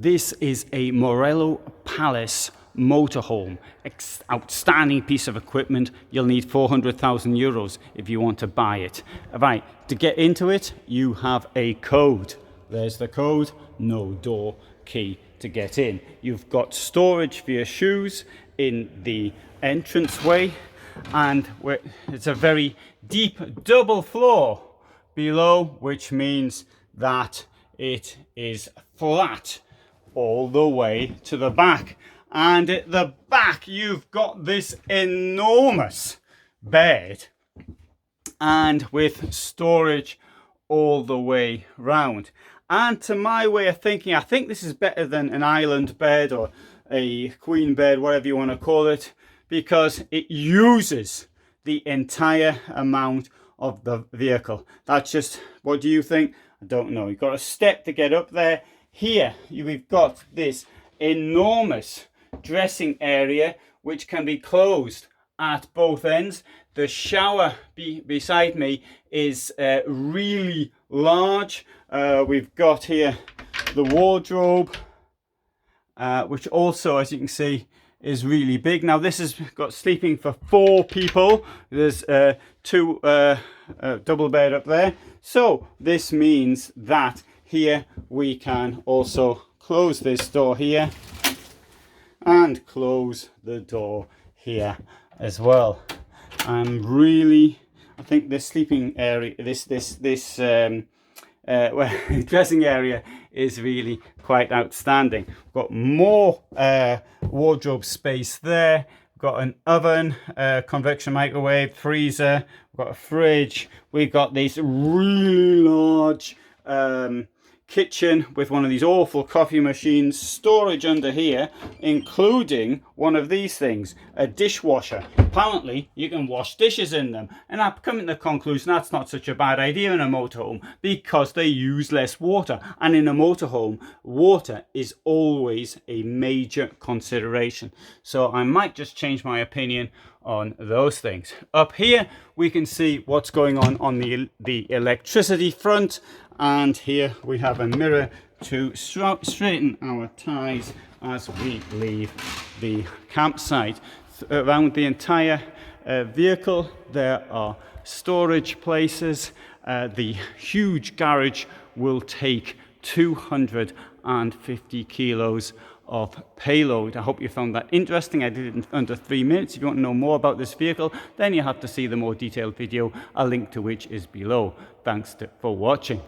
This is a Morelo Palace motorhome. Outstanding piece of equipment. You'll need 400,000 euros if you want to buy it. Right, to get into it, you have a code. There's the code, no door key to get in. You've got storage for your shoes in the entranceway, and it's a very deep double floor below, which means that it is flat all the way to the back. And at the back you've got this enormous bed, and with storage all the way round. And to my way of thinking, I think this is better than an island bed or a queen bed, whatever you want to call it, because it uses the entire amount of the vehicle. That's just, what do you think? I don't know. You've got a step to get up there. Here we've got this enormous dressing area which can be closed at both ends. The shower beside me is really large. We've got here the wardrobe, which also, as you can see, is really big. Now this has got sleeping for 4 people. There's two double bed up there, so this means that here we can also close this door here and close the door here as well. I think this sleeping area, this dressing area is really quite outstanding. We've got more wardrobe space there. We've got an oven, convection microwave, freezer. We've got a fridge. We've got this really large kitchen with one of these awful coffee machines, storage under here, including one of these things, a dishwasher. Apparently you can wash dishes in them, and I've come to the conclusion that's not such a bad idea in a motorhome, because they use less water, and in a motorhome water is always a major consideration. So I might just change my opinion on those things. Up here we can see what's going on the electricity front, and here we have a mirror to straighten our ties as we leave the campsite. Around the entire vehicle there are storage places. The huge garage will take 250 kilos of payload. I hope you found that interesting. I did it in under 3 minutes. If you want to know more about this vehicle, then you have to see the more detailed video, a link to which is below. Thanks for watching.